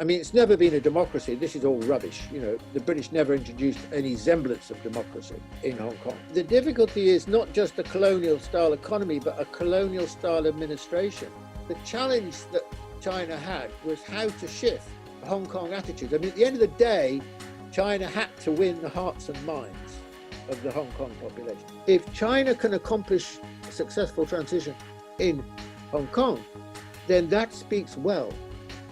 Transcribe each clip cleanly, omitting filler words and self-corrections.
I mean, it's never been a democracy. This is all rubbish. You know, the British never introduced any semblance of democracy in Hong Kong. The difficulty is not just a colonial style economy, but a colonial style administration. The challenge that China had was how to shift Hong Kong attitudes. I mean, at the end of the day, China had to win the hearts and minds of the Hong Kong population. If China can accomplish a successful transition in Hong Kong, then that speaks well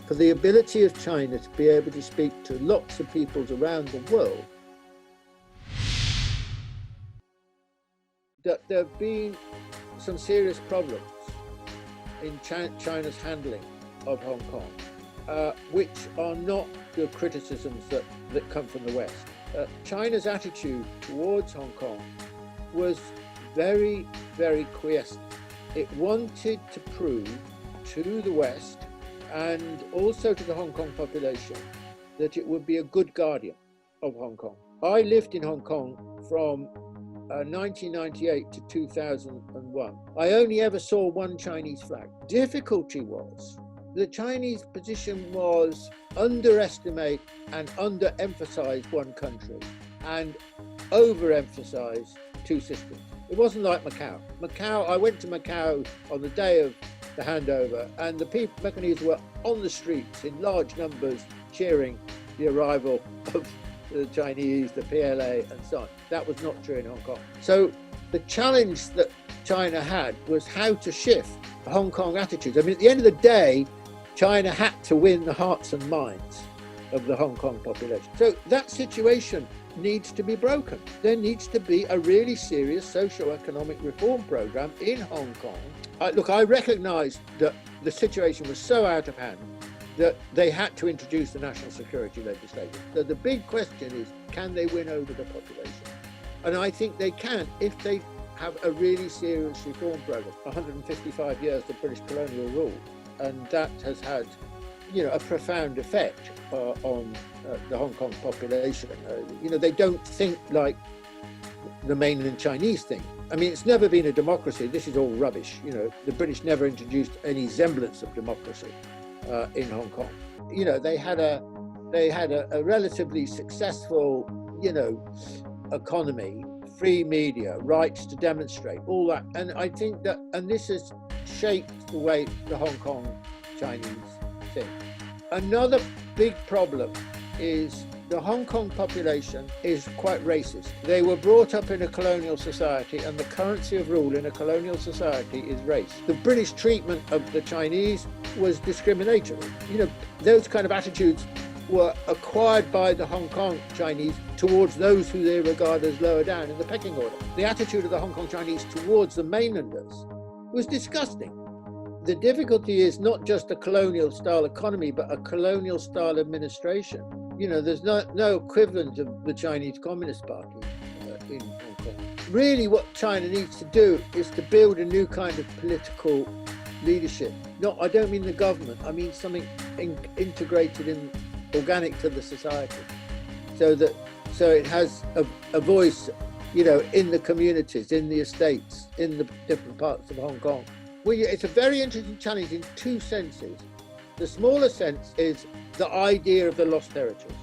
for the ability of China to be able to speak to lots of peoples around the world. That there have been some serious problems in China's handling of Hong Kong, which are not the criticisms that come from the West. China's attitude towards Hong Kong was very, very quiescent. It wanted to prove to the West and also to the Hong Kong population that it would be a good guardian of Hong Kong. I lived in Hong Kong from 1998 to 2001. I only ever saw one Chinese flag. Difficulty was the Chinese position was underestimate and underemphasize one country and overemphasize two systems. It wasn't like Macau. I went to Macau on the day of the handover, and the Macanese were on the streets in large numbers cheering the arrival of the Chinese, the PLA, and so on. That was not true in Hong Kong. So the challenge that China had was how to shift Hong Kong attitudes. I mean, at the end of the day, China had to win the hearts and minds of the Hong Kong population. So that situation needs to be broken. There needs to be a really serious socio-economic reform program in Hong Kong. Look, I recognise that the situation was so out of hand that they had to introduce the national security legislation. So the big question is, can they win over the population? And I think they can if they have a really serious reform program. 155 years of British colonial rule, and that has had, you know, a profound effect on the Hong Kong population. You know, they don't think like the mainland Chinese think. I mean, it's never been a democracy. This is all rubbish. You know, the British never introduced any semblance of democracy in Hong Kong. You know, they had a relatively successful, you know, economy, free media, rights to demonstrate, all that. And I think that, and this has shaped the way the Hong Kong Chinese think. Another big problem is the Hong Kong population is quite racist. They were brought up in a colonial society, and the currency of rule in a colonial society is race. The British treatment of the Chinese was discriminatory. You know, those kind of attitudes were acquired by the Hong Kong Chinese towards those who they regard as lower down in the pecking order. The attitude of the Hong Kong Chinese towards the mainlanders was disgusting. The difficulty is not just a colonial style economy, but a colonial style administration. You know, there's no equivalent of the Chinese Communist Party in Hong Kong. Really what China needs to do is to build a new kind of political leadership. No, I don't mean the government, I mean something integrated in, organic to the society, so it has a voice, you know, in the communities, in the estates, in the different parts of Hong Kong. Well, it's a very interesting challenge in two senses. The smaller sense is the idea of the lost territories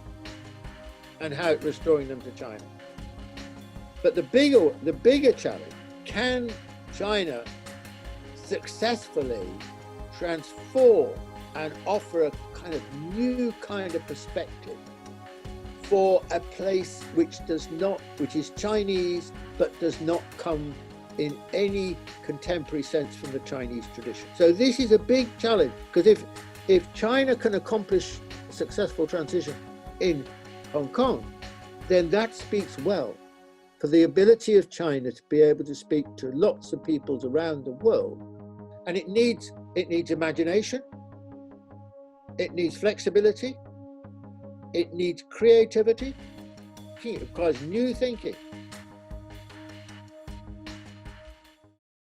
and how restoring them to China. But the bigger challenge, can China successfully transform and offer a kind of new kind of perspective for a place which is Chinese, but does not come in any contemporary sense from the Chinese tradition. So this is a big challenge, because if China can accomplish a successful transition in Hong Kong, then that speaks well for the ability of China to be able to speak to lots of peoples around the world. And it needs imagination, it needs flexibility, it needs creativity, it requires new thinking.